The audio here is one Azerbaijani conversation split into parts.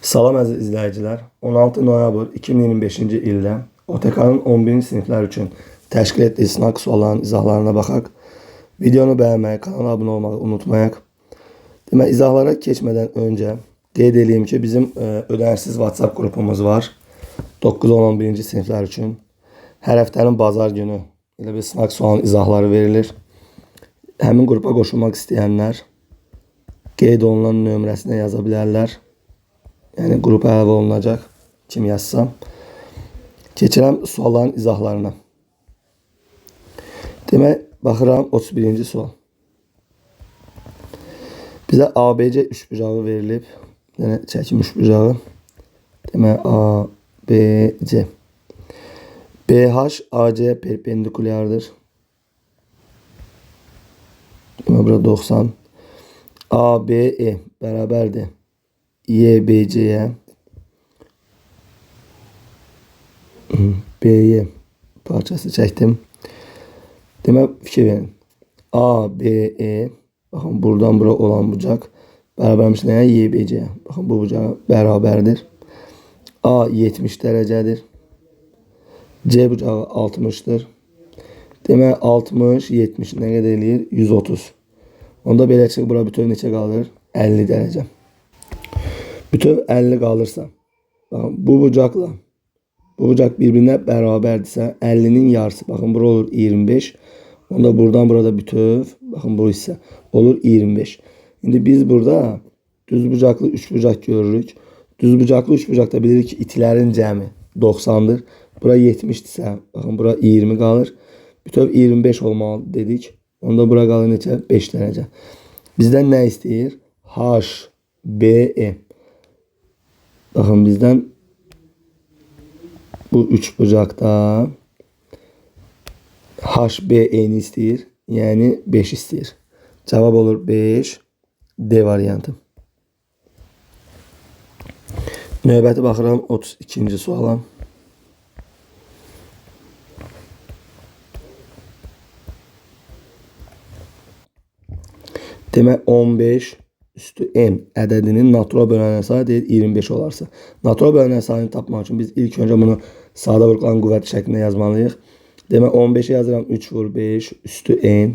Salam əziz izləyicilər. 16 noyabr 2025-ci ildə OTK-nın 11-ci siniflər üçün təşkil etdiyi sınaq suallarının izahlarına baxaq. Videonu bəyənməyi, kanala abunə olmağı unutmayaq. Demək, izahlara keçmədən öncə qeyd edeyim ki, bizim ödənişsiz WhatsApp qrupumuz var. 9-11-ci siniflər üçün. Hər həftənin bazar günü elə bir sınaq sualının izahları verilir. Həmin qrupa qoşulmaq istəyənlər qeyd olunan nömrəsinə yaza bilərlər. Yəni qrupa əlavə olunacaq kim yazsam. Keçirəm sualların izahlarına. Demək, baxıram 31-ci sual. Bizə ABC üçbucağı verilib. Yəni çəkim üçbucağı. Demək, ABC. BH AC perpendikulyardır. Demək, bura 90. ABE bərabərdir YBC'ye. B'ye parçası çəkdim. Demək, fikir verin. ABE, baxın, buradan bura olan bucaq bərabərmiş nəyə? YBC'ye. Baxın, bu bucağı bərabərdir. A 70 dərəcədir. C bucağı 60'dır. Demək, 60, 70 nə qədər eləyir? 130. Onda belə çıxır, bura bütöv neçə qalır? 50 dərəcə. Bütöv 50 qalırsa, baxın, bu bucaq bir-birinə bərabərdirsə, 50'nin yarısı, baxın, bura olur 25. Onda buradan burada bütöv, baxın, bu isə olur 25. İndi biz burada düz bucaqlı üç bucaq görürük. Düz bucaqlı üç bucaqda bilirik ki, itilərin cəmi 90'dır. Bura 70'dirsə, baxın, bura 20 qalır. Bütöv 25 olmalı dedik. Onda bura qalır neçə? 5 dərəcə. Bizdən nə istəyir? HBE. Baxın, bizdən bu üç bucaqda HBE'ni istəyir. Yəni 5 istəyir. Cavab olur 5. D variantı. Növbəti baxıram 32-ci suala. Demək, 15 üstü n ədədinin natural bölünən sayı deyil 25 olarsa. Natural bölünən sayını tapmaq üçün biz ilk önce bunu sadə vurğulan qüvvəti şəklində yazmalıyıq. Demək, 15'i yazıram 3 vur 5 üstü n.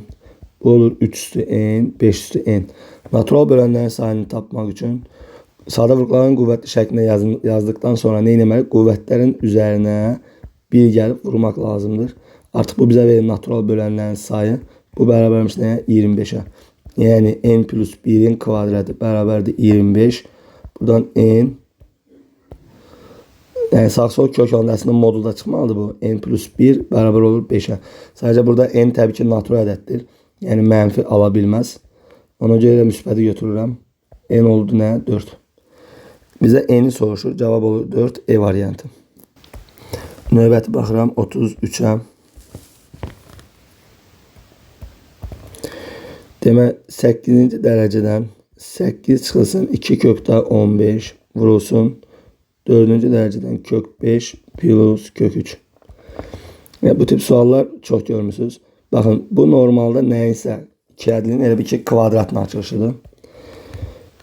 Bu olur 3 üstü n, 5 üstü n. Natural bölünən sayını tapmaq üçün sadə vurğulan qüvvəti şəklində yazdıktan sonra nə etməliyik? Qüvvətlərin üzərinə 1 gəlib vurmaq lazımdır. Artıq bu bizə verir natural bölənlərin sayı. Bu bərabərmiş nəyə? 25'ə. Yəni n plus 1'in kvadratı bərabərdir 25. Buradan n. Yəni sağ-sol kök öndəsinin modulda çıxmalıdır bu. N plus 1 bərabər olur 5'ə. Sadəcə burada n təbii ki natural ədəddir. Yəni mənfi ala bilməz. Ona görə müsbəti götürürəm. N oldu nə? 4. Bizə n'i soruşur. Cavab olur 4. E variantı. Növbəti baxıram 33'ə. Demək, 8-ci dərəcədən 8 çıxılsın 2 kökdə 15 vurulsun 4-cü dərəcədən kök 5 plus kök 3. Yəni, bu tip suallar çox görmüsünüz. Baxın, bu normalda nəyinsə 2 ədədinin elə bir ki kvadratın açılışıdır.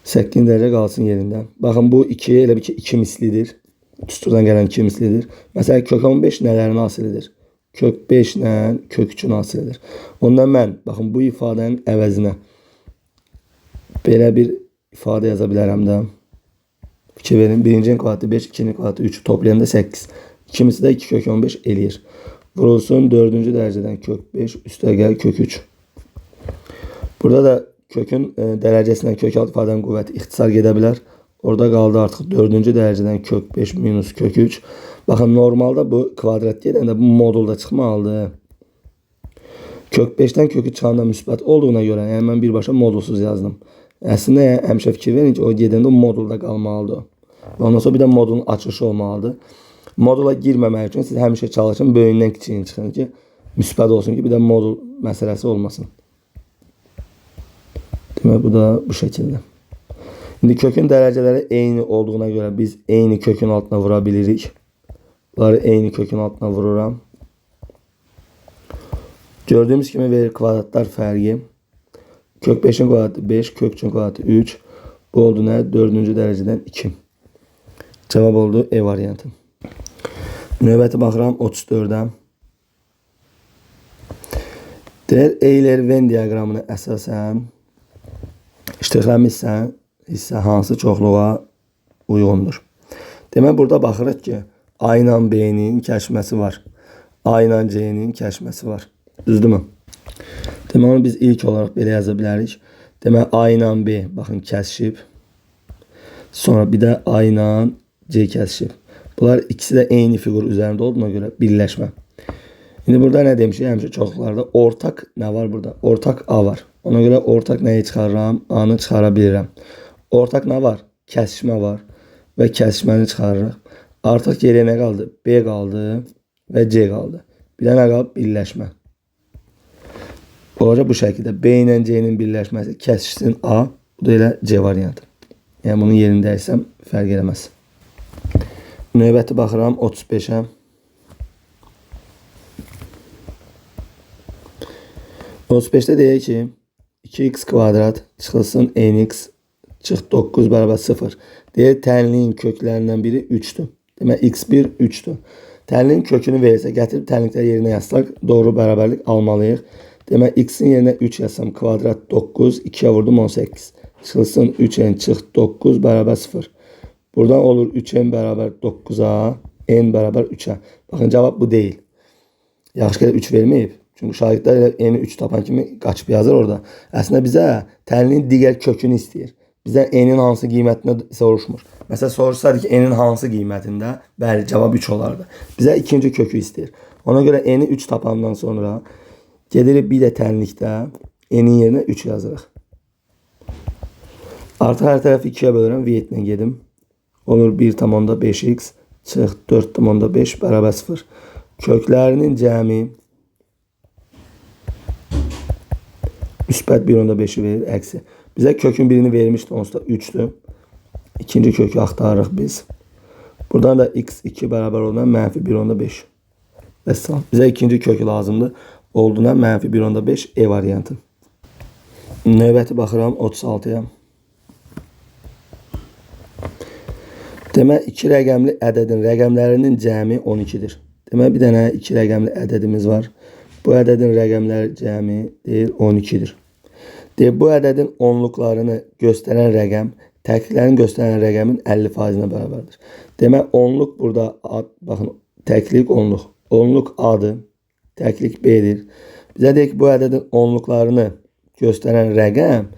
8 dərəcə qalsın yerində. Baxın, bu 2 elə bir ki 2 mislidir. Düsturdan gələn 2 mislidir. Məsələn, kök 15 nələrin asilidir? Kök 5 ilə kök 3'ün asilidir. Ondan mən, baxın, bu ifadənin əvəzinə belə bir ifadə yaza bilərəm də. Fikir verin, birincinin kvadratı 5, ikincinin kvadratı 3, toplayanda 8. İkimisi də 2 kök 15 eləyir. Vurulsun 4-cü dərəcədən kök 5, üstə gəl kök 3. Burada da kökün dərəcəsindən kök 6 ifadənin qüvvəti ixtisar gedə bilər. Orada qaldı artıq 4-cü dərəcədən kök 5 minus kök 3. Baxın, normalda bu kvadrat gedəndə bu modulda çıxmalıdır. Kök 5'dən kök 3 çıxanda müsbət olduğuna görə, yəni mən birbaşa modulsuz yazdım. Əslində, həmişə fikir verin ki, o gedəndə modulda qalmalıdır. Və ondan sonra bir də modulun açılışı olmalıdır. Modula girməmək üçün siz həmişə çalışın, böyündən kiçiyini çıxın ki, müsbət olsun ki, bir də modul məsələsi olmasın. Demək, bu da bu şəkildə. İndi kökün dərəcələri eyni olduğuna görə biz eyni kökün altına vura bilirik. Bunları eyni kökün altına vururam. Gördüğümüz kimi verir kvadratlar fərqi. Kök 5'in kvadratı 5, kök 3'ün kvadratı 3. Bu oldu nə? 4-cü dərəcədən 2. Cavab oldu E variantı. Növbəti baxıram 34-ə. Deyir, Euler-Venn diaqramına əsasən iştiqləmişsən hissə hansı çoxluğa uyğundur? Demək, burada baxırıq ki, A ilə B-nin kəşməsi var. A ilə C-nin kəşməsi var. Düzdürmü? Demək, onu biz ilk olaraq belə yaza bilərik. Demək, A ilə B, baxın, kəsişib. Sonra bir də A ilə C kəsişib. Bunlar ikisi də eyni fiqur üzərində olduğuna görə birləşmə. İndi burada nə demişik? Həmişə çoxluqlarda ortaq nə var burada? Ortaq A var. Ona görə ortaq nəyi çıxarıram? A-nı çıxara bilirəm. Ortaq nə var? Kəsişmə var və kəsişməni çıxarırıq. Artıq geriyə nə qaldı? B qaldı və C qaldı. Bir də nə qaldı? Birləşmə. Olacaq bu şəkildə. B ilə C-nin birləşməsi kəsişsin A. Bu da elə C variantı. Yəni bunun yerini dəyişsəm fərq eləməz. Növbəti baxıram 35-ə. -35'də deyək ki, 2x kvadrat çıxılsın nx çıx 9 bərabər 0. Deyək, tənliyin köklərindən biri 3'dür. Demək, x1 3'dür. Tənliyin kökünü verirsə, gətirib tənliklər yerinə yazsaq, doğru bərabərlik almalıyıq. Demək, x-in yerinə 3 yazsam, kvadrat 9, 2'yə vurdum 18. Çıxılsın 3n çıx 9 bərabər 0. Buradan olur 3n bərabər 9'a, n bərabər 3'ə. Baxın, cavab bu deyil. Yaxşı ki, 3 verməyib. Çünki şagirdlər n-i 3 tapan kimi qaçıb yazır orada. Əslində bizə tənliyin digər kökünü istəyir. Bizə n-in hansı qiymətində soruşmur. Məsələn, soruşsaydı ki, n-in hansı qiymətində, bəli, cavab 3 olardı. Bizə ikinci kökü istəyir. Ona görə n-i 3 tapandan sonra gedirik bir də tənlikdə n-in yerinə 3 yazırıq. Artıq hər tərəfi 2'yə bölürəm, v-ilə gedim. Olur 1,5x çıx 4,5 bərabər 0. Köklərinin cəmi müsbət 1,5'i verir, əksi. Bizə kökün birini vermişdi, onsuz da 3'dür. İkinci kökü axtarırıq biz. Buradan da x2 bərabər olduğundan -1,5. Vəssalam. Bizə ikinci kökü lazımdır. Olduğundan -1,5 E variantı. Növbəti baxıram 36'ya. Demək, 2 rəqəmli ədədin rəqəmlərinin cəmi 12'dir. Demək, bir dənə 2 rəqəmli ədədimiz var. Bu ədədin rəqəmləri cəmi deyir 12'dir. Deyir, bu ədədin onluqlarını göstərən rəqəm təkliklərini göstərən rəqəmin 50%-nə bərabərdir. Demək, onluq burada, baxın, təklik onluq. Onluq A-dır, təklik B-dir. Bizə deyir ki, bu ədədin onluqlarını göstərən rəqəm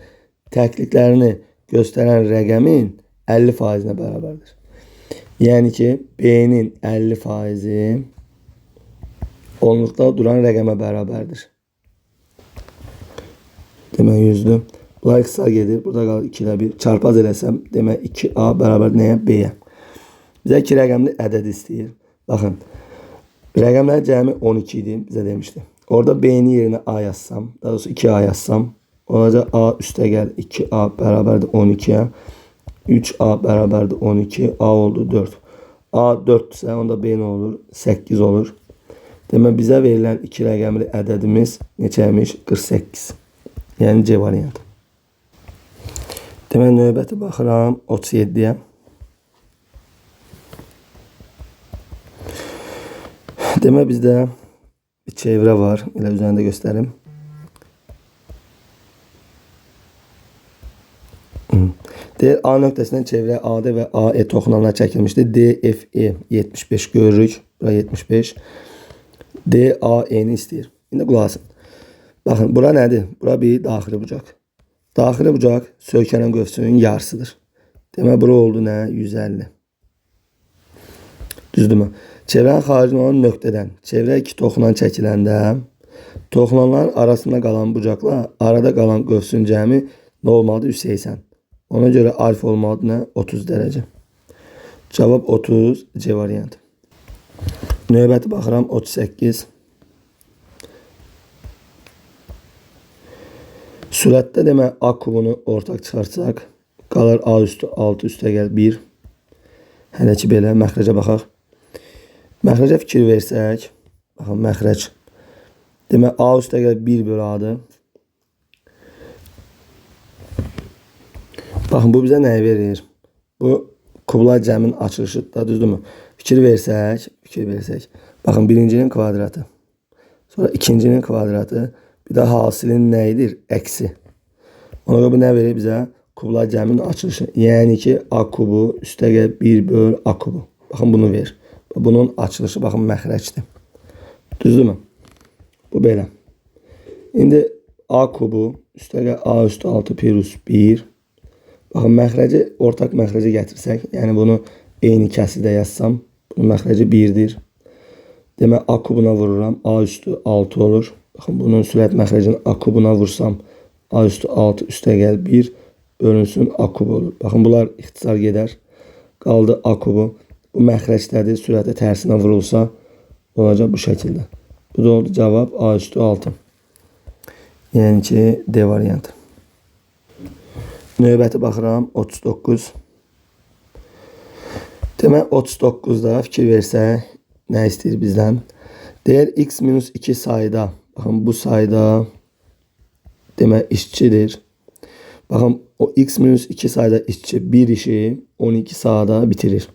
təkliklərini göstərən rəqəmin 50%-nə bərabərdir. Yəni ki, B-nin 50%-i onluqda duran rəqəmə bərabərdir. Demək, 100'dür. Bunlar qısa gedir. Burada qalır 2'də 1. Çarpaz eləsəm, demək 2A bərabər nəyə? B-yə. Bizə 2 rəqəmli ədəd istəyir. Baxın, rəqəmlər cəmi 12 idi, bizə demişdi. Orada B-nin yerinə A yazsam, daha doğrusu 2A yazsam, olacaq A üstə gəl 2A bərabərdir 12'yə. 3A bərabərdir 12, A oldu 4. A 4'dürsə, onda B nə olur? 8 olur. Demək, bizə verilən 2 rəqəmli ədədimiz neçəymiş? 48. Yəni C variantı. Demək, növbəti baxıram 37'yə. Demək, bizdə bir çevrə var. Elə üzərində göstərim. Deyir, A nöqtəsindən çevrə AD və AE toxunanlar çəkilmişdir. DFE 75 görürük. Bura 75. DAE-ni istəyir. İndi qulaq asın. Baxın, bura nədir? Bura bir daxili bucaq. Daxili bucaq söykənən qövsünün yarısıdır. Demək, bura oldu nə? 150. Düzdürmü? Çevrənin xaricində olan nöqtədən çevrə 2 toxunan çəkiləndə toxunanların arasında qalan bucaqla arada qalan qövsün cəmi nə olmalıdır? 180. Ona görə alfa olmalıdır nə? 30 dərəcə. Cavab 30 C variantı. Növbəti baxıram 38. Sürətdə demək A kubunu ortaq çıxarsaq, qalır A üstü 6 üstə gəl 1. Hələ ki belə məxrəcə baxaq. Məxrəcə fikir versək, baxın, məxrəc. Demək, A üstə gəl 1 bölü A-dır. Baxın, bu bizə nəyi verir? Bu kublar cəmin açılışıdır, düzdürmü? Fikir versək. Baxın, birincinin kvadratı. Sonra ikincinin kvadratı. Bir də hasilin nə edir? Əksi. Ona görə bu nə verir bizə? Kublar cəmin açılışı. Yəni ki, A kubu üstəgəl 1 böl A kubu. Baxın, bunu verir. Bunun açılışı, baxın, məxrəcdir. Düzdürmü? Bu belə. İndi A kubu üstəgəl A üstü 6 plus 1. Baxın, məxrəci, ortaq məxrəcə gətirsək, yəni bunu eyni kəsirdə yazsam, bunun məxrəci 1'dir. Demək, A kubuna vururam, A üstü 6 olur. Baxın, bunun sürət məxrəcini A kubuna vursam, A üstü 6 üstəgəl 1 bölünsün A kubu olur. Baxın, bunlar ixtisar gedər. Qaldı A kubu. Bu məxrəcdədir, sürətə tərsinə vurulsa, olacaq bu şəkildə. Bu da oldu cavab A üstü 6. Yəni ki, D variantı. Növbəti baxıram, 39. Demək, 39'da fikir versək, nə istəyir bizdən? Deyər x minus 2 sayda, baxın, bu sayda demək işçidir. Baxın, o x minus 2 sayda işçi bir işi 12 saata bitirir.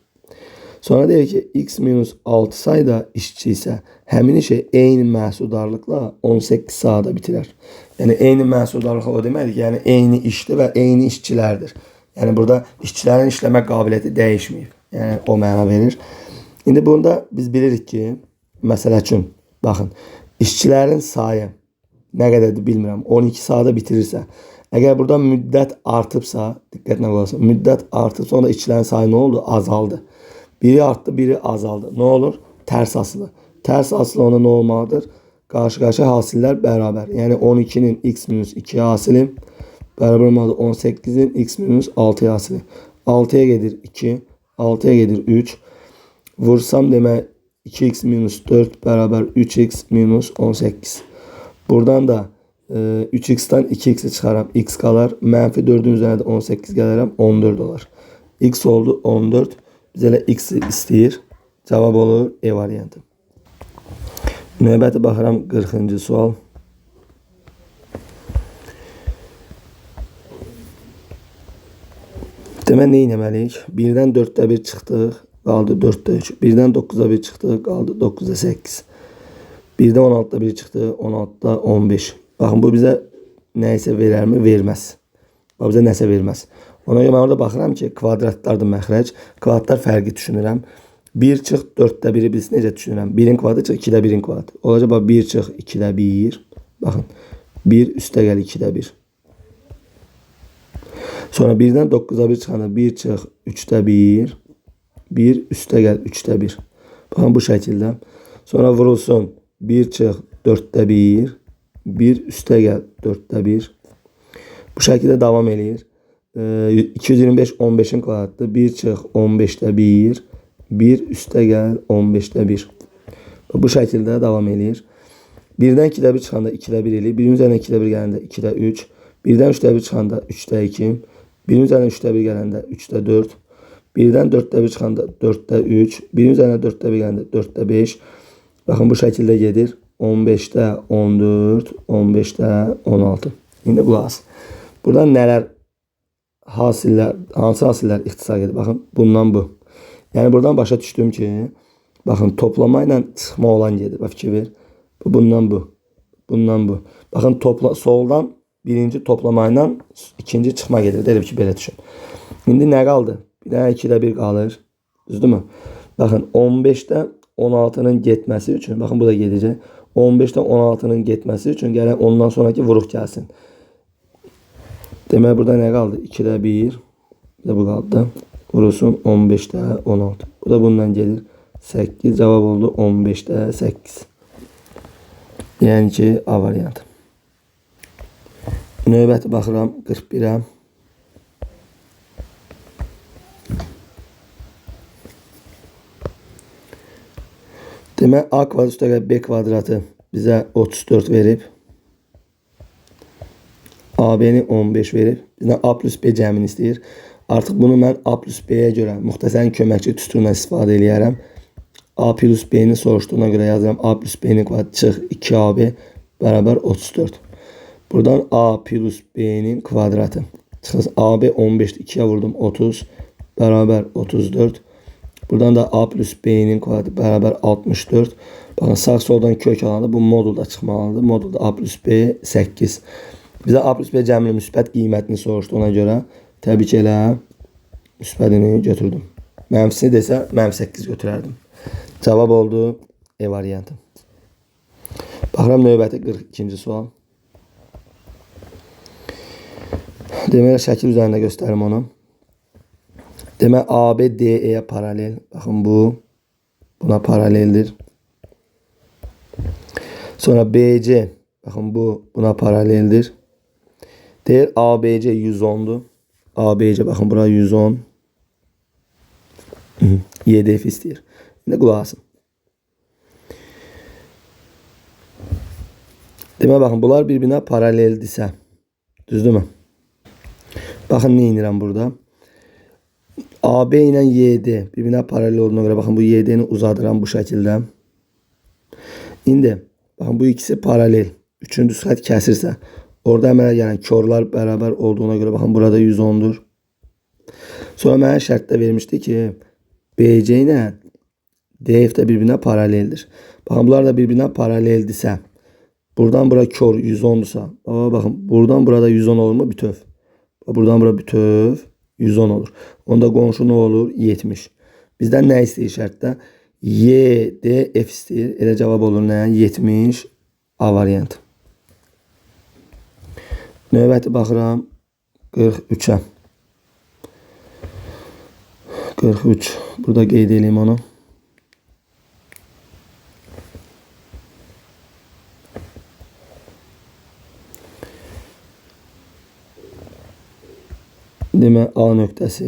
Sonra deyir ki, x minus 6 sayda işçi isə həmin işi eyni məhsuldarlıqla 18 saata bitirər. Yəni, eyni məhsuldarlıqla o deməkdir ki, yəni eyni işdir və eyni işçilərdir. Yəni, burada işçilərin işləmə qabiliyyəti dəyişməyib. Yəni, o məna verir. İndi bunda biz bilirik ki, məsələ üçün, baxın, işçilərin sayı nə qədərdir bilmirəm, 12 saata bitirirsə, əgər burada müddət artıbsa, diqqətlə qolasın, müddət artıb, sonra işçilərin sayı nə oldu? Azaldı. Biri artdı, biri azaldı. Nə olur? Tərs asılı. Tərs asılı ona nə olmalıdır? Qarşı-qarşı hasillər bərabər. Yəni 12'nin x minus 2 hasili bərabər olmalıdır 18'in x minus 6 hasili. 6'ya gedir 2, 6'ya gedir 3. Vursam demək 2x minus 4 bərabər 3x minus 18. Buradan da 3x'dən 2x'i çıxaram. X qalar. Mənfi 4'ün üzərində 18 gələrəm. 14 olar. X oldu 14. Biz elə x'i istəyir. Cavab olur E variantı. Növbəti baxıram 40-cı sual. Demək, nə etməliyik? 1-dən 4'də 1 çıxdıq, qaldı 4'də 3. 1-dən 9'da 1 çıxdıq, qaldı 9'da 8. 1'dən 16'da 1 çıxdı, 16'da 15. Baxın, bu bizə nəysə verərmi? Verməz. Bu bizə nəsə verməz. Ona görə mən orada baxıram ki, kvadratlardır məxrəc. Kvadratlar fərqi düşünürəm. 1 çıx 4'də 1'i biz necə düşünürəm? 1'in kvadratı çıx 2'də 1'in kvadratı. Olacaq, 1 çıx 2'də 1. Baxın, 1 üstəgəl 2'də 1. Sonra 1'dən 9'a 1 çıxanda 1 çıx 3'də 1. 1 üstəgəl 3'də 1. Baxın, bu şəkildə. Sonra vurulsun 1 çıx 4'də 1. 1 üstəgəl 4'də 1. Bu şəkildə davam eləyir. 225 15'in kvadratıdır. 1 çıx 15'də 1. 1 üstəgəl 15'də 1. Bu şəkildə davam eləyir. 1'dən 2'də 1 çıxanda 2'də 1 eləyir. 1'in üzərinə 2'də 1 gələndə 2'də 3. 1'dən 3'də 1 çıxanda 3'də 2. 1'in üzərinə 3'də 1 gələndə 3'də 4. 1'dən 4'də 1 çıxanda 4'də 3. 1'in üzərinə 4'də 1 gələndə 4'də 5. Baxın, bu şəkildə gedir. 15'də 14, 15'də 16. İndi qulaq as. Buradan nələr hasillər, hansı hasillər ixtisar edir? Baxın, bundan bu. Yəni buradan başa düşdüm ki, baxın, toplama ilə çıxma olan gedir. Bax, fikir ver. Bundan bu. Bundan bu. Baxın, soldan birinci toplama ilə ikinci çıxma gedir. Deyir ki, belə düşün. İndi nə qaldı? Bir dənə 2'də 1 qalır. Düzdürmü? Baxın, 15'də 16'nın getməsi üçün, baxın, bu da gedəcək. 15'də 16'nın getməsi üçün gələn ondan sonraki vuruq gəlsin. Demək, burada nə qaldı? 2'də 1. Bir də bu qaldı. Vurulsun 15'də 16. Bu da bundan gelir. 8. Cavab oldu 15'də 8. Yəni ki, A variantı. Növbəti baxıram 41'ə. Demək, A kvadrat üstəgəl B kvadratı bizə 34 verib. AB-ni 15 verib. Bizdən A plus B cəmini istəyir. Artıq bunu mən A plus B-yə görə müxtəsərin köməkçi tüstürünə istifadə edərəm. A plus B-ni soruşduğuna görə yazıram. A plus B-ni kvadratı çıx 2AB bərabər 34. Buradan A plus B-nin kvadratı. Çıxız AB 15'dir. 2'yə vurdum 30. beraber 34. Buradan da A plus B'nin kvadratı beraber 64. Bakın sağ soldan kök alanı bu modulda çıxmalıdır. Modulda A plus B 8. Bizə A plus B cəmli müsbət qiymətini soruşdu. Ona görə təbii ki elə müsbətini götürdüm. Mənfisini desə mənfi 8 götürərdim. Cavab oldu E variantı. Baxıram növbəti 42-ci sual. Deməli şəkil üzərində göstərim onu. Demək AB DE-yə paralel. Baxın bu buna paraleldir. Sonra BC bakın bu buna paraleldir. Deyir ABC 110'dur. ABC bakın bura 110. YDF istəyir. İndi qulaq asın. Demək baxın bunlar bir-birinə paraleldirsə. Düzdürmü? Baxın nə edirəm burada? AB ilə YD bir-birinə paralel olduğuna görə baxın bu YD-ni uzadıram bu şəkildə. İndi bakın bu ikisi paralel. Üçüncü xətt kəsirsə, orada əmələ gələn körlər bərabər olduğuna görə baxın burada 110'dur. Sonra mənə şərtdə vermişdi ki, BC ilə DF də bir-birinə paraleldir. Baxın bunlar da bir-birinə paraleldirsə, buradan bura kör 110'dursa, bakın buradan burada 110 olur mu? Bütöv. Buradan bura bütöv 110 olur. Onda qonşu nə olur? 70. Bizdən nə istəyir şərtdə? Y, D, F istəyir. Elə cavab olur nə? 70 A variantı. Növbəti baxıram 43-ə. 43. Burada qeyd edeyim onu. Demək A nöqtəsi.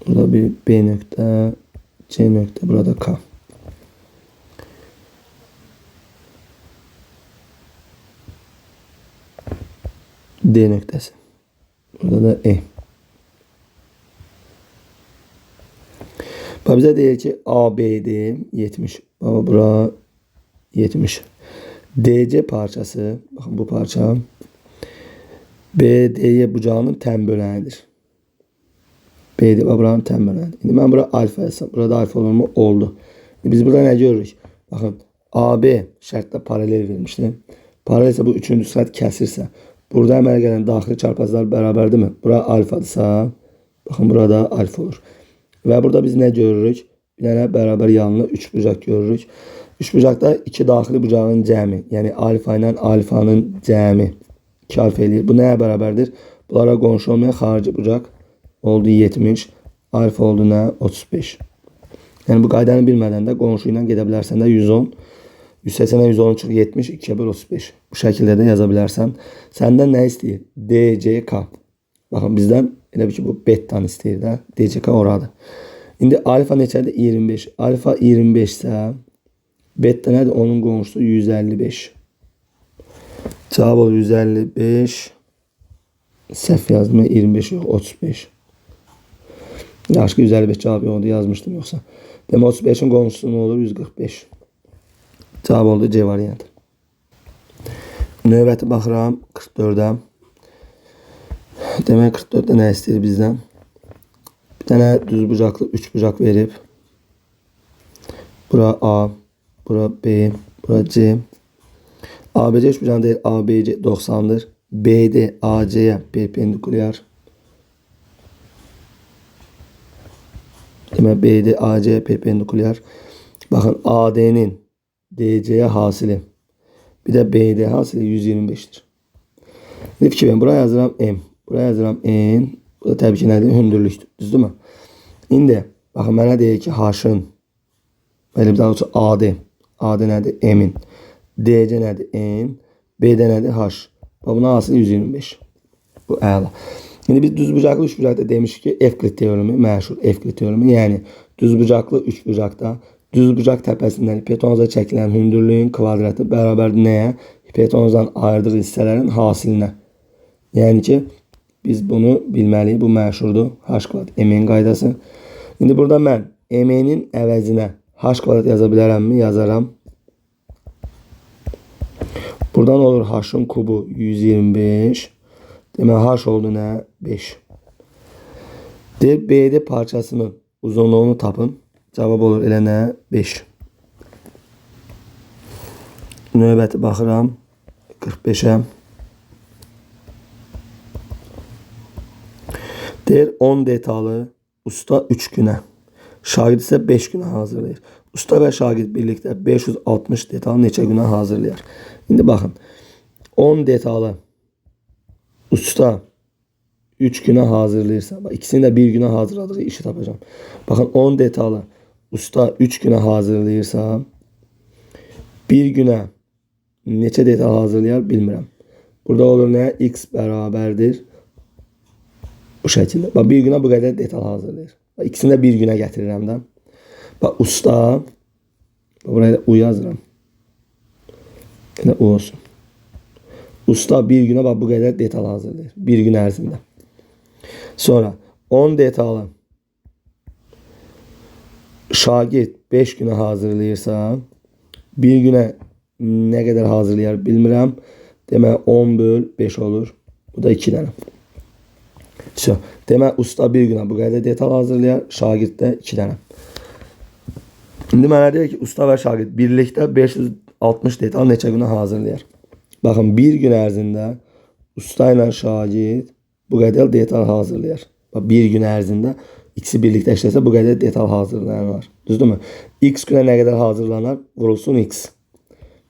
Burada bir B nöqtə. C nöqtə. Burada K. D nöqtəsi. Burada da E. Bizə deyir ki ABD 70. Bura 70. DC parçası. Bakın bu parça. BD'ye bucağının tən bölenidir. BD buranın tən bölenidir. İndi mən bura alfa yazsam. Burada alfa olur mu? Oldu. Biz burada nə görürük? Bakın AB şərtdə paralel vermişdi. Paralel ise bu üçüncü xətt kəsirsə. Burada əmələ gələn daxili çarpazlar bərabərdirmi? Bura alfadırsa, baxın burada alfa olur. Və burada biz nə görürük? Bir dənə bərabər yanlı 3 bucaq görürük. 3 bucaqda 2 daxili bucağın cəmi, yəni alfa ilə alfanın cəmi 2 alfa eləyir. Bu nəyə bərabərdir? Bunlara qonşu olmayan xarici bucaq oldu 70, alfa oldu nə? 35. Yəni bu qaydanı bilmədən də qonşu ilə gedə bilərsən də 110. 180'e 110 çık 70 2'ye böl 35. Bu şekilde de yazabilirsen. Senden ne istəyir? DCK. Bakın bizden elə bir ki bu bettan istəyir də. DCK orada. İndi alfa neçədir? 25. Alfa 25 ise betta nədir? Onun qonşusu 155. Cavab olur 155. Səhv yazdım. 25 yox 35. Yaxşı 155 cavab yoxdu yazmışdım yoxsa. Demək 35'in qonşusu nə olur? 145. Cavab oldu C variantı. Növbəti baxıram 44'ə. Demək 44'də nə istəyir bizdən? Bir dənə düz bucaqlı 3 bucaq verib. Bura A, bura B, bura C. ABC 3 bucaq deyil, ABC 90'dır. BD AC'ye perpendikulyar. Demək BD AC'ye perpendikulyar. Bakın AD'nin DC'ye hasili. Bir de BD hasili 125'tir. Ne fikir ben? Buraya yazıram M. Buraya yazıram N. Bu da tabii ki nədir? Hündürlüktür. Düzdür mü? İndi bakın mənə deyir ki H'ın böyle bir daha doğrusu AD. AD nədir? M'in. DC nədir? N. BD nədir? H. Bunun hasili 125. Bu əla. Şimdi biz düz bucaqlı 3 bucaqda demişik ki F teoremi məşhur F teoremi. Yani düz bucaqlı 3 bucaqda düz bucaq təpəsindən hipotenuza çəkilən hündürlüyün kvadratı bərabərdir nəyə? Hipotenuzdan ayırdığı hissələrin hasilinə. Yəni ki biz bunu bilməliyik. Bu məşhurdur. H kvadrat M'in qaydası. İndi burada mən M'in əvəzinə H kvadrat yaza bilərəmmi? Yazaram. Buradan olur H'ın kubu 125. Demək H oldu nə? 5. Deyir BD parçasının uzunluğunu tapın. Cavab olur elə nə? 5. Növbəti baxıram 45-ə. Deyir 10 detalı usta 3 günə. Şagird isə 5 günə hazırlayır. Usta və şagird birlikdə 560 detal neçə günə hazırlayar? İndi baxın. 10 detalı usta 3 günə hazırlayırsa, ikisini də 1 günə hazırladığı işi tapacağım. Baxın 10 detalı usta 3 günə hazırlayırsa, 1 günə neçə detal hazırlayar bilmirəm. Burada olur nə? X bərabərdir. Bu şəkildə. Bax, 1 günə bu qədər detal hazırlayır. Bax, ikisini də 1 günə gətirirəm də. Bax, usta, buraya da U yazıram. Elə U olsun. Usta 1 günə bax, bu qədər detal hazırlayır. 1 gün ərzində. Sonra 10 detalı şagird 5 günə hazırlayırsa, 1 günə nə qədər hazırlayar bilmirəm. Demək 10 böl 5 olur. Bu da 2 dənə. Demək usta 1 günə bu qədər detal hazırlayar, şagird də 2 dənə. İndi mənə deyir ki, usta və şagird birlikdə 560 detal neçə günə hazırlayar? Baxın, 1 gün ərzində usta ilə şagird bu qədər detal hazırlayar. Bax, 1 gün ərzində ikisi birlikdə işləsə bu qədər detal hazırlayanlar. Düzdürmü? X günə nə qədər hazırlanar? Vurulsun X.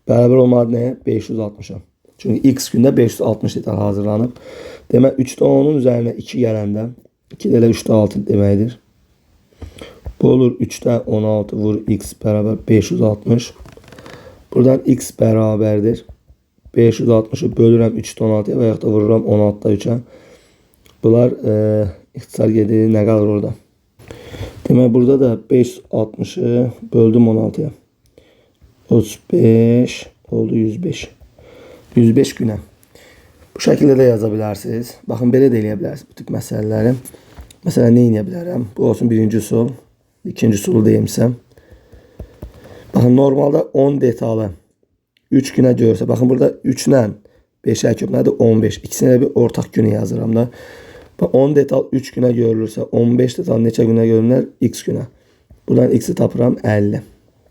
Bərabər olmalı nəyə? 560-a. Çünki X gündə 560 detal hazırlanıb. Demək 3-də 10-un üzərinə 2 gələndə 2 də elə 3-də 6 deməkdir. Bu olur 3-də 16 vur X bərabər 560. Buradan X bərabərdir. 560'ı bölürəm 3-də 16-ya və yaxud da vururam 16-da 3-ə. Bunlar ixtisar gedir. Nə qalır orada? Demək burada da 560'ı böldüm 16-ya. 35 oldu 105. 105 günə. Bu şəkildə də yaza bilərsiniz. Baxın, belə də eləyə bilərsiniz bu tip məsələləri. Məsələn, nə eləyə bilərəm? Bu olsun birinci usul. İkinci usulu deyimsəm. Baxın, normalda 10 detalı 3 günə görsə. Baxın, burada 3 ilə 5'ə köp nədir? 15. İkisini bir ortaq günü yazıram da. 10 detal 3 günə görülürsə, 15 detal neçə günə görünər? X günə. Buradan X'i tapıram 50.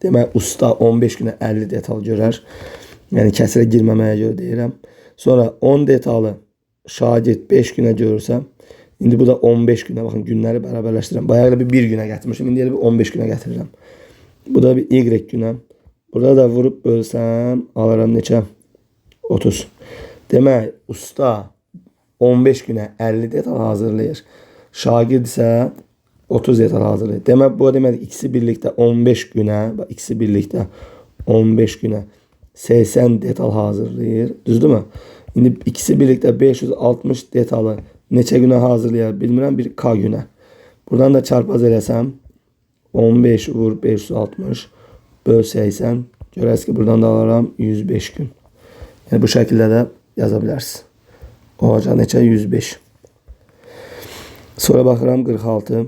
Demək, usta 15 günə 50 detal görər. Yəni, kəsirə girməməyə görə deyirəm. Sonra 10 detalı şagird 5 günə görürsə, indi bu da 15 günə, baxın, günləri bərabərləşdirirəm. Bayağı da bir günə gətirmişim, indi elə bir 15 günə gətirirəm. Bu da bir Y günə. Burada da vurub bölsəm, alaram neçə? 30. Demək, usta 15 günə 50 detal hazırlayır. Şagird isə 30 detal hazırlayır. Demək, bu demək, ikisi birlikdə 15 günə, ikisi birlikdə 15 günə 80 detal hazırlayır. Düzdürmü? İndi ikisi birlikdə 560 detalı neçə günə hazırlayar bilmirəm, bir K günə. Buradan da çarpaz eləsəm 15 vur 560 böl 80. Görərsiniz ki, buradan da alaram 105 gün. Yəni bu şəkildə də yaza bilərsiniz. Olacaq neçə? 105. Sonra baxıram 46.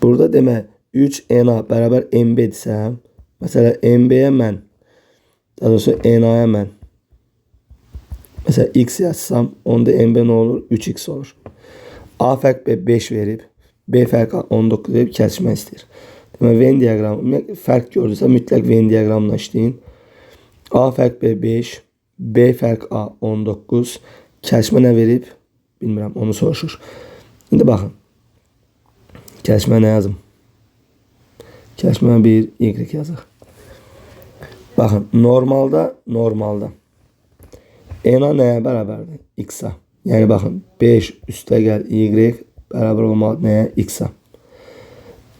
Burada demək 3NA bərabər MB desəm, məsələn MB-yə mən, daha doğrusu NA-ya mən məsələn X yazsam, onda MB nə olur? 3X olur. A fərq B 5 verib, B fərq A 19 verib kəsişmək istəyir. Demək, Venn diaqramı fərq gördüsə mütləq Venn diaqramla işləyin. A fərq B 5, B fərq A 19, kəsişmə nə verib? Bilmirəm, onu soruşur. İndi baxın. Kəsişmə nə yazım? Kəsişmə bir Y yazıq. Baxın, normalda NA nəyə bərabərdir? X-a. Yəni, baxın, 5 üstə gəl Y bərabər olmalı nəyə? X-a.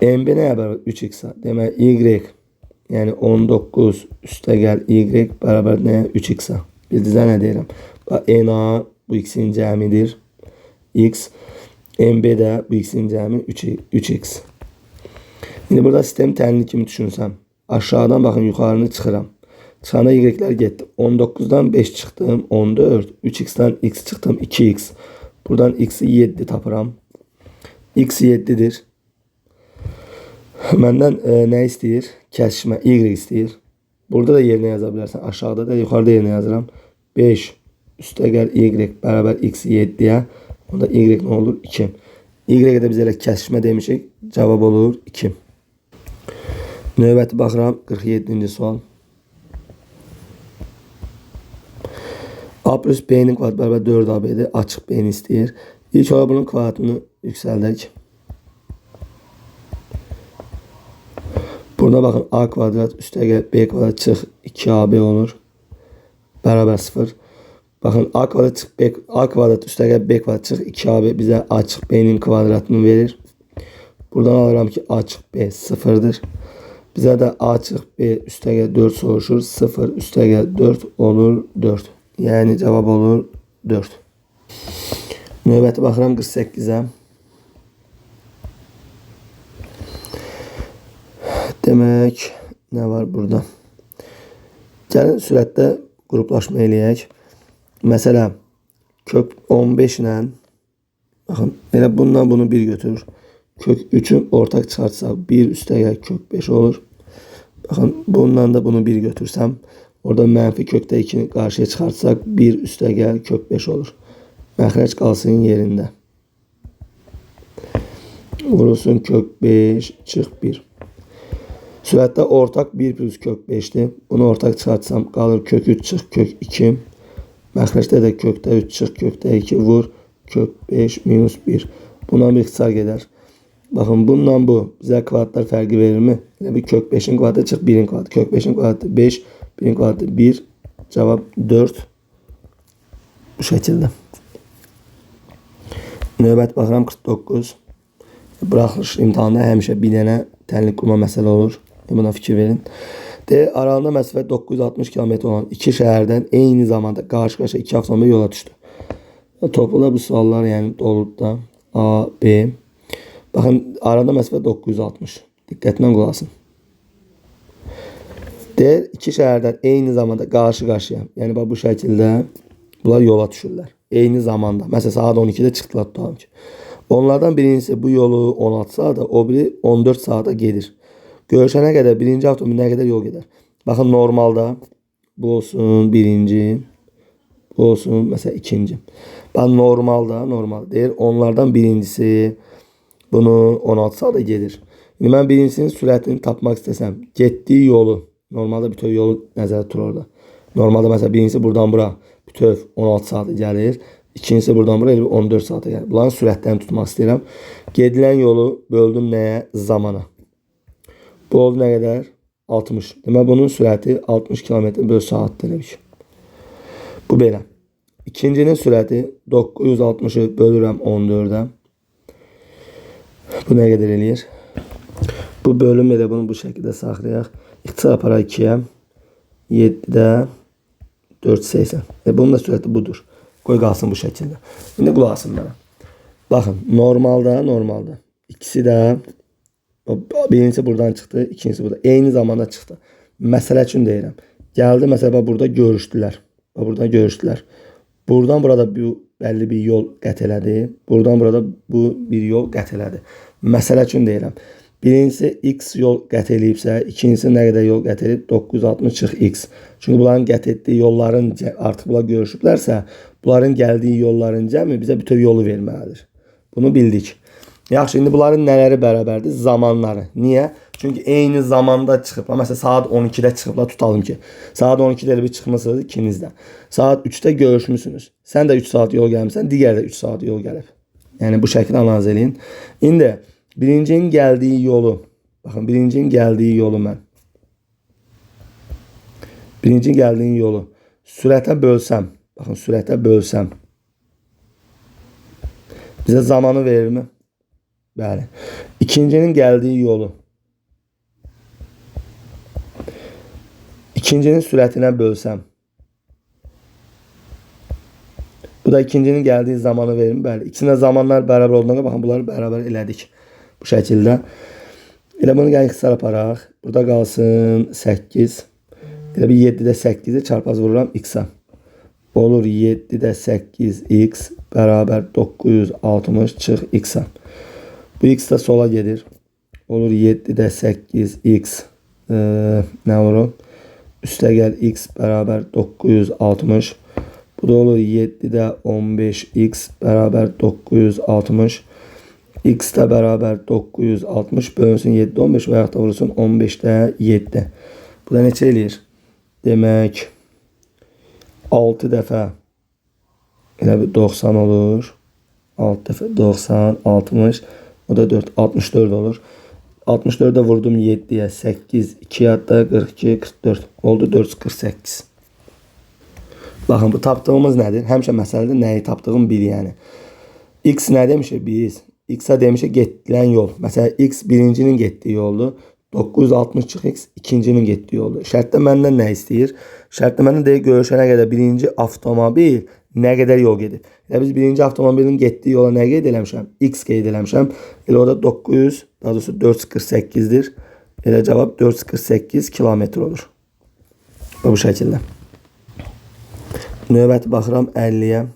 MB nəyə bərabər? 3X-a. Demək, Y, yəni 19 üstə gəl Y bərabər nəyə? 3X-a. Bildinizə nə deyirəm? Bax, NA bu X-in cəmidir. X. MB də bu X-in cəmi 3X. İndi burada sistem tənli kimi düşünsəm. Aşağıdan baxın, yuxarını çıxıram. Çıxanda Y-lər getdi. 19'dan 5 çıxdım, 14. 3X-dən X çıxdım, 2X. Buradan X-i 7 tapıram. X 7'dir. Məndən nə istəyir? Kəsişmə Y istəyir. Burada da yerinə yaza bilərsən. Aşağıda da, yuxarıda yerinə yazıram. 5 üstə gəl y bərabər x 7-yə. Onda y nə olur? 2. Y-ə də biz elə kəsişmə demişik. Cavab olur 2. Növbəti baxıram 47-ci sual. A plus B-nin kvadratı bərabər 4AB-dir. Açıq B-ni istəyir. İlk olaraq bunun kvadratını yüksəldək. Burada baxın A kvadrat üstə gəl B kvadrat çıx 2AB olur. Bərabər 0. Baxın A kvadrat üstə gəl B kvadrat çıx 2AB bizə açıq B-nin kvadratını verir. Buradan alıram ki açıq B 0'dır. Bizə də açıq B üstə gəl 4 soruşur. 0 üstə gəl 4 olur 4. Yəni cavab olur 4. Növbəti baxıram 48-ə. Demək, nə var burada? Gəlin sürətdə qruplaşma eləyək. Məsələ, kök 15 ilə, baxın, elə bundan bunu 1 götürür. Kök 3'ü ortaq çıxartsaq 1 üstə gəl kök 5 olur. Baxın, bundan da bunu 1 götürsəm, orada mənfi kökdə 2'ni qarşıya çıxartsaq 1 üstə gəl kök 5 olur. Məxrəc qalsın yerində. Vurulsun kök 5 çıx 1. Sürətdə ortaq 1 plus kök 5'dir. Bunu ortaq çıxartsam qalır kök 3 çıx kök 2. Məxrəcdə də kökdə 3 çıx kökdə 2 vur kök 5 minus 1. Bundan bir ixtisar gedər. Baxın bundan bu bizə kvadratlar fərqi verirmi? Elə bir kök 5'in kvadratı çıx 1'in kvadratı. Kök 5'in kvadratı 5, 1'in kvadratı 1. Cavab 4. Bu şəkildə. Növbət baxıram 49. Buraxılış imtahanında həmişə bir dənə tənlik qurma məsələ olur. Buna fikir verin. Aralığında məsafə 960 km olan iki şəhərdən eyni zamanda qarşı-qarşıya iki avtomobil yola düşdü. Topluda bu suallar yəni olub da A, B. Baxın arada məsafə 960. Diqqətlə qulaq asın. İki şəhərdən eyni zamanda qarşı-qarşıya. Yəni bu şəkildə bunlar yola düşürlər. Eyni zamanda. Məsələn saat 12'də çıxdılar tutalım ki. Onlardan birincisi bu yolu 16 saata, o biri 14 saata gedir. Görüşənə qədər birinci avtomobil nə qədər yol gedər? Baxın normalda bu olsun birinci, bu olsun məsələn ikinci. Ben normalda deyir onlardan birincisi bunu 16 saata gedir. Şimdi ben birincisinin sürətini tapmaq istəsəm, getdiyi yolu, normalda bütöv yolu nəzərdə tutur orada. Normalda məsələn birincisi buradan bura bütöv 16 saata gəlir. İkincisi buradan buraya 14 saate gəlir. Bunların sürətlərini tutmaq istəyirəm. Gedilən yolu böldüm nəyə? Zamana. Bu oldu nə qədər? 60. Demək bunun sürəti 60 km/saatdir. Bu belə. İkincinin sürəti 960'ı bölürəm 14'ə. Bu nə qədər eləyir? Bu bölüm elə bunu bu şəkildə saxlayaq. İxtisar aparaq 2'yə. 7'də 480. Bunun da sürəti budur. Qoy qalsın bu şəkildə. İndi qulaq asın mənə. Baxın, normalda. İkisi də birincisi buradan çıxdı, ikincisi burada. Eyni zamanda çıxdı. Məsələ üçün deyirəm. Gəldi məsələn burada görüşdülər. Burada görüşdülər. Buradan burada bəlli bir yol qət elədi. Buradan burada bu bir yol qət elədi. Məsələ üçün deyirəm. Birincisi x yol qət eləyibsə, ikincisi nə qədər yol qət eləyib? 960 çıx x. Çünki bunların qət etdiyi yolların artıq bunlar görüşüblərsə, bunların gəldiyi yolların cəmi bizə bütöv yolu verməlidir. Bunu bildik. Yaxşı, indi bunların nələri bərabərdir? Zamanları. Niyə? Çünki eyni zamanda çıxıblar. Məsələn, saat 12'də çıxıblar, tutalım ki. Saat 12'də bir çıxmısınız ikiniz də. Saat 3'də görüşmüsünüz. Sən də 3 saat yol gəlmişsən, digər də 3 saat yol gəlib. Yəni bu şəkildə analiz eləyin. İndi birincinin gəldiyi yolu, baxın birincinin gəldiyi yolu mən. Birincinin gəldiyi yolu sürətə bölsəm, baxın sürətə bölsəm bizə zamanı verirmi? Bəli. İkincinin gəldiyi yolu ikincinin sürətinə bölsəm bu da ikincinin gəldiyi zamanı verirmi? Bəli. İkisində zamanlar bərabər olduğuna baxın bunları bərabər elədik. Bu şəkildə. Elə bunu gəlin ixtisar aparaq. Burada qalsın 8. Elə bir 7'də 8'i çarpaz vururam x'a. Olur 7'də 8x bərabər 960 çıx x'a. Bu x da sola gedir. Olur 7'də 8x nə olur? Üstə gəl x bərabər 960. Bu da olur 7'də 15x bərabər 960. X də bərabər 960 bölünsün 7'də 15 və yaxud da vurulsun 15'də 7. Bu da neçə eləyir? Demək 6 dəfə elə bir 90 olur. 6 dəfə 90, 60, o da 4, 64 olur. 64'də vurdum 7'yə 8, 2 yadda 42, 44 oldu 448. Baxın bu tapdığımız nədir? Həmişə məsələdə nəyi tapdığım bil yəni. X nə demişik biz? X-a demişik getdilən yol. Məsələn X birincinin getdiyi yoldur. 960 X ikincinin getdiyi yoldur. Şərtdə məndən nə istəyir? Şərtdə məndən deyir görüşənə qədər birinci avtomobil nə qədər yol gedib. Yəni biz birinci avtomobilin getdiyi yola nə qeyd eləmişəm? X qeyd eləmişəm. Elə orada 900, daha doğrusu 448'dir. Elə cavab 448 kilometr olur. Bu şəkildə. Növbəti baxıram 50'yə.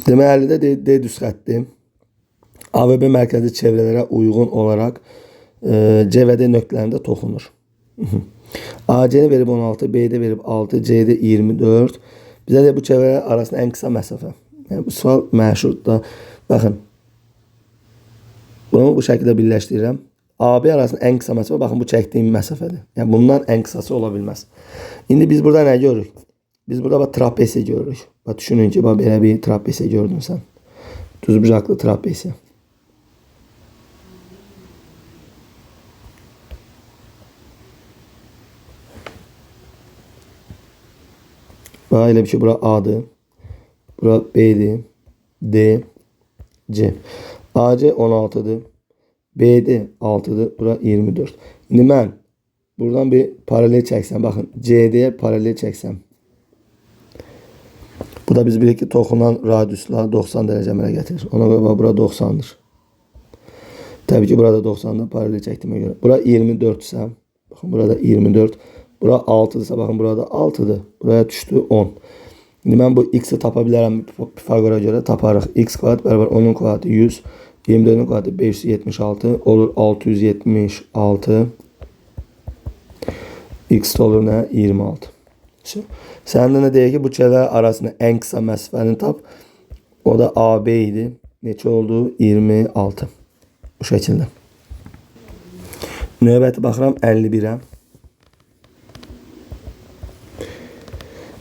Deməli də D düz xətti AVB mərkəzi çevrələrə uyğun olaraq C və D nöqtələrində toxunur. AC-ni verib 16, B-də verib 6, C-də 24. Bizə də bu çevrələr arasında ən qısa məsafə. Yəni bu sual məşhurdur. Baxın. Bunu bu şəkildə birləşdirirəm. AB arasında ən qısa məsafə, baxın bu çəkdiyim məsafədir. Yəni bundan ən qısası ola bilməz. İndi biz burada nə görürük? Biz burada bax trapezi görürük. Bax düşünün ki, bax belə bir trapezi gördün sən. Düzbucaqlı trapezi. Bax elə bir ki, bura A'dır. Bura B'dir. D, C. AC 16'dır. B'de 6'dır. Bura 24. Şimdi mən buradan bir paralel çəksəm. Baxın CD'ye paralel çəksəm. Bu da biz bilirik ki toxunan radiusla 90 dərəcə əmələ gətirir. Ona görə bura 90'dır. Təbii ki burada 90'dır paralel çəkdiyimə görə. Bura 24 ise baxın burada 24. Bura 6'dırsa baxın burada 6'dır. Buraya düşdü 10. Şimdi mən bu x'i tapa bilərəm. Pifagora görə taparıq. X kvadrat bərabər 10'un kvadratı 100. 24'ün kvadratı 576 olur 676. X olur nə? 26. Səndə nə deyək ki, bu çevrələr arasında ən qısa məsafəni tap. O da AB idi. Neçə oldu? 26. Bu şəkildə. Növbəti baxıram 51'ə.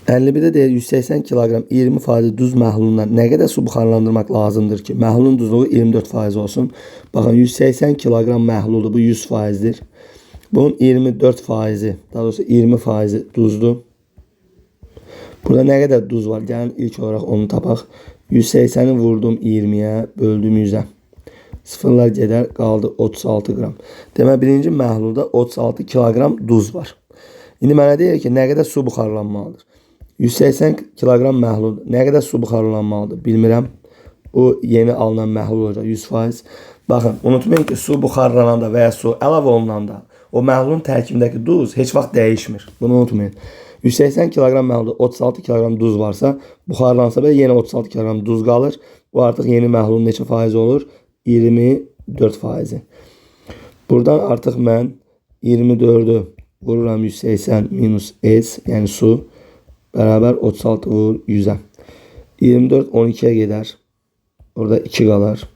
51'də deyir 180 kilogram 20% duz məhlulundan nə qədər su buxarlandırmaq lazımdır ki, məhlulun duzluğu 24% olsun. Baxın 180 kilogram məhluldur, bu 100%'dir. Bunun 24%, daha doğrusu 20% duzdur. Burada nə qədər duz var? Gəlin ilk olaraq onu tapaq. 180'i vurdum 20'yə, böldüm 100'ə. Sıfırlar gedər, qaldı 36 gram. Demək birinci məhlulda 36 kilogram duz var. İndi mənə deyir ki, nə qədər su buxarlanmalıdır? 180 kilogram məhlul nə qədər su buxarlanmalıdır? Bilmirəm. Bu yeni alınan məhlul olacaq 100%. Baxın, unutmayın ki, su buxarlananda və ya su əlavə olunanda o məhlulun tərkibindəki duz heç vaxt dəyişmir. Bunu unutmayın. 180 kilogram məhlulda 36 kilogram duz varsa, buxarlansa belə yenə 36 kilogram duz qalır. Bu artıq yeni məhlulun neçə faiz olur? 24%. Buradan artıq mən 24'ü vururam 180 minus S, yəni su bərabər 36 vur 100'ə. 24 12'ye gedər. Orada 2 qalar.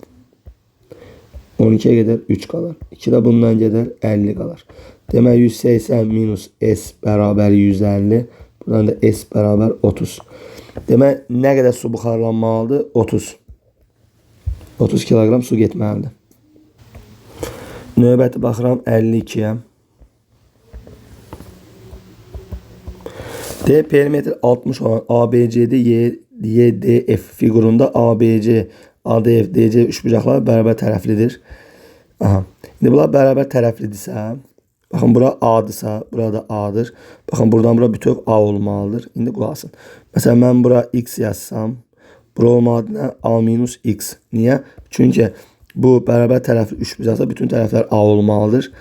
12'ye gedər 3 qalar. 2 də bundan gedər 50 qalar. Demək 180 minus S bərabər 150. Buradan da S bərabər 30. Demək nə qədər su buxarlanmalıdır? 30. 30 kilogram su getməlidir. Növbəti baxıram 52'yə. D perimetr 60 olan ABCD YDF figurunda ABC, ADF, DC üçbucaqlar bərabər tərəflidir. Aha. İndi bunlar bərabər tərəflidirsə, baxın bura A'dırsa, burada A'dır. Baxın buradan bura bütöv A olmalıdır. İndi qulaq asın. Məsələn mən bura X yazsam, bura olmalıdır nə? A minus X. Niyə? Çünki bu bərabər tərəfli üçbucaqsa bütün tərəflər A olmalıdır.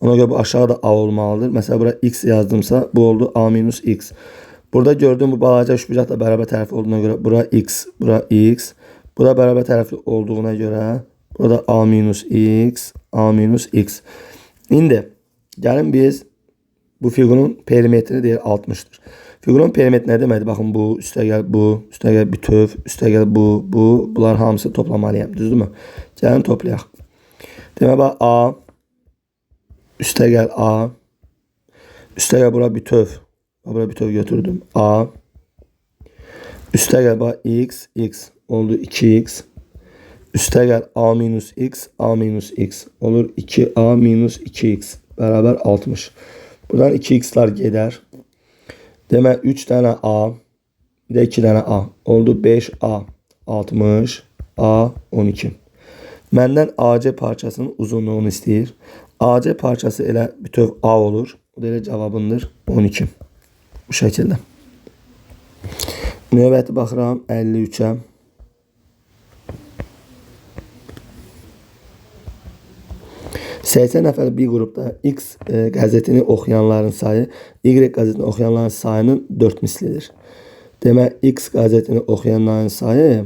Ona görə bu aşağıda A olmalıdır. Mesela burada X yazdımsa bu oldu A minus X. Burada gördüğüm bu balaca üçbucaq da bərabər tərəfli olduğuna görə bura X, bura X. Bu da bərabər tərəfli olduğuna görə Burada A minus X, A minus X. İndi gəlin biz bu fiqurun perimetri deyir 60'dır. Fiqurun perimetri nə deməkdir? Baxın bu, üstəgəl bu, üstəgəl bütöv, üstəgəl bu, bunlar hamısı toplamalıyam. Düzdürmü? Gəlin toplayaq. Demək bax A, üstəgəl A, üstəgəl bura bütöv. Bura bütöv götürdüm. A, üstəgəl bax X, X oldu 2X. Üstəgəl A minus X, A minus X olur 2A minus 2X beraber 60. Buradan 2X'lar gedər. Demək 3 tane A, bir de 2 tane A oldu 5A 60, A 12. Məndən AC parçasının uzunluğunu istəyir. AC parçası elə bütöv A olur. O da elə cavabındır 12. Bu şəkildə. Növbəti baxıram 53'ə. Səysən nəfər bir qrupda X qəzetini oxuyanların sayı Y qəzetini oxuyanların sayının 4 mislidir. Demək X qəzetini oxuyanların sayı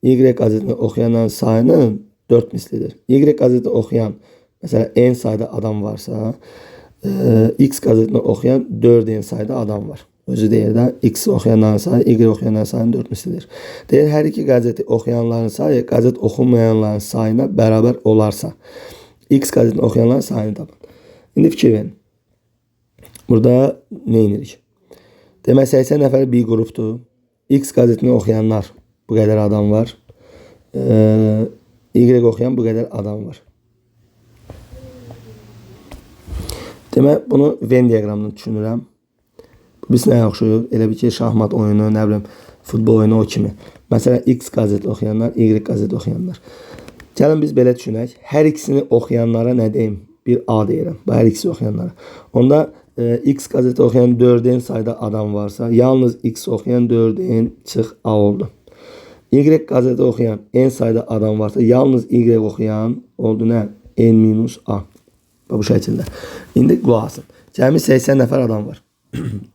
Y qəzetini oxuyanların sayının 4 mislidir. Y qəzetini oxuyan mesela n sayda adam varsa X qəzetini oxuyan 4n sayda adam var. Özü deyir də X oxuyanların sayı Y oxuyanların sayının 4 mislidir. Deyir hər iki qəzeti oxuyanların sayı qəzet oxumayanların sayına bərabər olarsa X qəzetini oxuyanların sayını tapın. İndi fikir verin. Burada nə edirik? Demək 80 nəfər bir qrupdur. X qəzetini oxuyanlar bu qədər adam var. Y oxuyan bu qədər adam var. Demək bunu Venn diaqramını düşünürəm. Bu biz nəyə oxşuyur? Elə bir ki şahmat oyunu, nə bilim futbol oyunu o kimi. Məsələn X qəzeti oxuyanlar, Y qəzeti oxuyanlar. Gəlin biz belə düşünək. Hər ikisini oxuyanlara nə deyim? Bir A deyirəm. Bu hər ikisi oxuyanlara. Onda X qəzeti oxuyan 4n sayda adam varsa, yalnız X oxuyan 4n çıx A oldu. Y qəzeti oxuyan n sayda adam varsa, yalnız Y oxuyan oldu nə? N minus A. Bu şəkildə. İndi qulaq asın. Cəmi 80 nəfər adam var.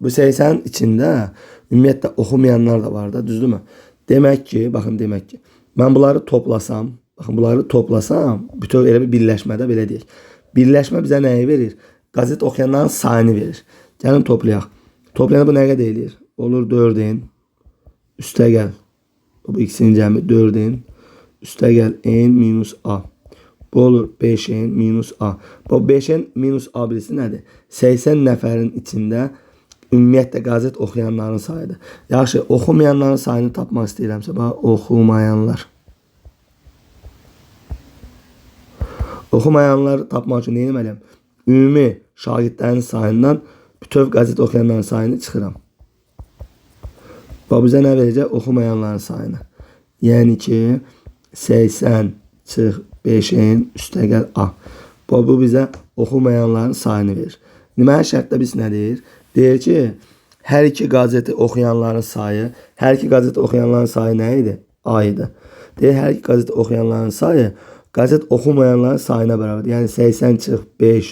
Bu 80 içində ümumiyyətlə oxumayanlar da var da, düzdürmü? Demək ki, baxın demək ki, mən bunları toplasam, baxın bunları toplasam, bütöv elə bir birləşmədə belə deyək. Birləşmə bizə nəyi verir? Qəzet oxuyanların sayını verir. Gəlin toplayaq. Toplayanda bu nə qədər eləyir? Olur 4n üstəgəl. Bu ikisinin cəmi 4n üstəgəl n minus A. Bu olur 5n minus A. Bu 5n minus A birisi nədir? 80 nəfərin içində ümumiyyətlə qəzet oxuyanların sayıdır. Yaxşı, oxumayanların sayını tapmaq istəyirəmsə, bax, oxumayanlar. Oxumayanları tapmaq üçün nə etməliyəm? Ümumi şagirdlərin sayından bütöv qəzet oxuyanların sayını çıxıram. Bu bizə nə verəcək? Oxumayanların sayını. Yəni ki, 80 çıx 5n üstəgəl A. Bu bizə oxumayanların sayını verir. Deməli şərtdə biz nə deyir? Deyir ki, hər iki qəzeti oxuyanların sayı, hər iki qəzeti oxuyanların sayı nə idi? A idi. Deyir, hər iki qəzeti oxuyanların sayı qəzet oxumayanların sayına bərabər. Yəni 80 çıx 5.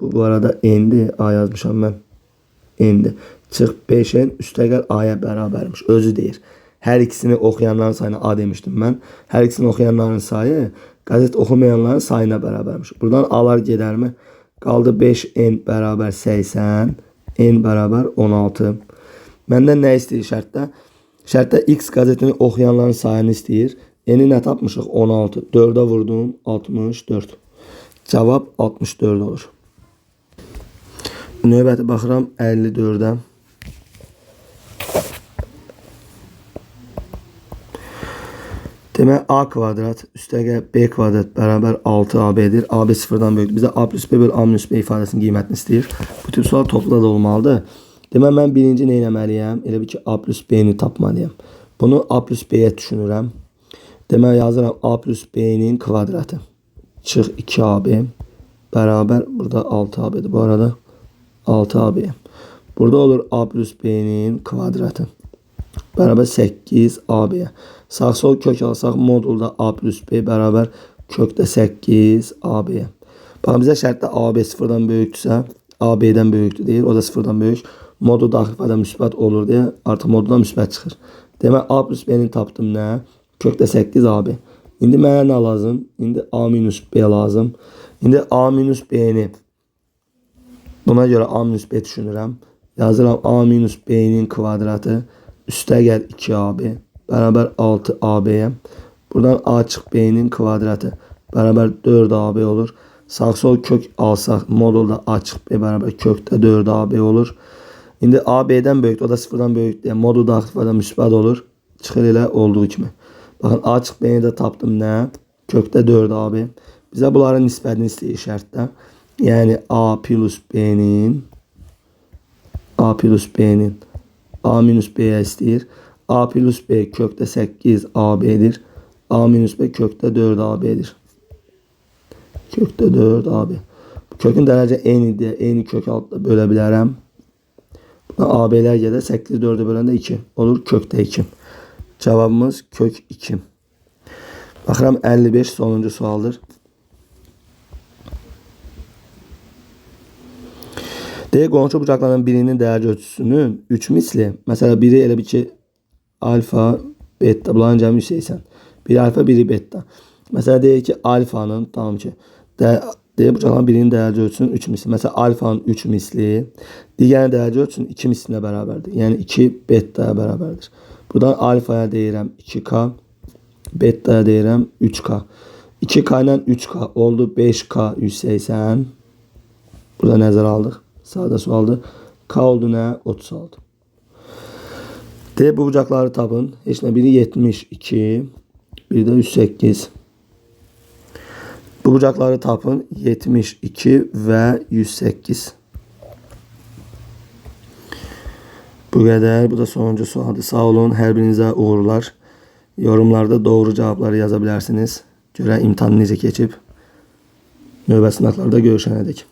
Bu arada n'dir. A yazmışam mən. N'dir. Çıx 5n üstəgəl A-ya bərabərmiş. Özü deyir. Hər ikisini oxuyanların sayına A demişdim mən. Hər ikisini oxuyanların sayı qəzet oxumayanların sayına bərabərmiş. Buradan A-lar gedərmi? Qaldı 5n bərabər 80. N bərabər 16. Məndən nə istəyir şərtdə? Şərtdə X qəzetini oxuyanların sayını istəyir. N-i nə tapmışıq? 16. 4'ə vurdum. 64. Cavab 64 olur. Növbəti baxıram 54'ə. Demək A kvadrat üstəgəl B kvadrat bərabər 6AB'dir. AB sıfırdan böyükdür. Bizə A plus B bölü A minus B ifadəsinin qiymətini istəyir. Bu tip sual topla da olmalıdır. Demək mən birinci nə etməliyəm? Elə bir ki A plus B'ni tapmalıyam. Bunu A plus B'yə düşünürəm. Demək yazıram A plus B'nin kvadratı. Çıx 2AB bərabər burada 6AB'dir. Bu arada 6AB. Burada olur A plus B'nin kvadratı. Bərabər 8AB. Sağ sol kök alsaq modulda A plus B bərabər kökdə 8AB. Bax bizə şərtdə AB sıfırdan böyükdürsə, AB'dən böyükdür deyir. O da sıfırdan böyük. Modul daxil ifadə müsbət olur deyə artıq moduldan müsbət çıxır. Demək A plus B'ni tapdım nə? Kökdə 8AB. İndi mənə nə lazım? İndi A minus B lazım. İndi A minus B'ni buna göre A minus B düşünürəm. Yazıram A minus B'nin kvadratı üstə gəl 2AB bərabər 6AB. Buradan A çıx B'nin kvadratı bərabər 4AB olur. Sağ sol kök alsaq modulda A çıx B bərabər kökdə 4AB olur. İndi A B'dən böyükdür, o da 0-dan böyükdür. Yəni modulda aktiv və müsbət olur. Çıxır elə olduğu kimi. Baxın A çıx B'ni də tapdım nə? Kökdə 4AB. Bizə bunların nisbətini istəyir şərtdə. Yəni A plus B'nin A minus B'ye istəyir. A plus B kökdə 8 AB'dir. A minus B kökdə 4 AB'dir. Kökdə 4 AB. Kökün dərəcə eynidir. Eyni kök altında bölə bilərəm. AB'lər gəlir. 8 4'e böləndə 2. Olur kökdə 2. Cevabımız kök 2. Baxıram 55 sonuncu sualdır. D qonşu bucaqların birinin dəyərci ölçüsünün 3 misli. Mesela biri elə bir ki alfa, beta. Bunların cəmi 180. Biri alfa, biri beta. Mesela deyək ki alfanın tamam ki D bucaqların birinin dəyərci ölçüsünün 3 misli. Mesela alfanın 3 misli. Digərin dəyərci ölçüsünün 2 mislinə bərabərdir. Yəni 2 betaya bərabərdir. Buradan alfaya deyirəm 2K. Beta'ya deyirəm 3K. 2K ilə 3K oldu 5K 180. Burada nəzər aldıq. Sağda sualdır. K oldu nə? 36. D bu bucaqları tapın. Heç nə biri 72. Biri də 108. Bu bucaqları tapın. 72 və 108. Bu qədər. Bu da sonuncu sualdır. Sağ olun. Hər birinizə uğurlar. Yorumlarda doğru cevapları yazabilirsiniz. Görə imtahan necə keçib. Növbəti sınaqlarda görüşənədək.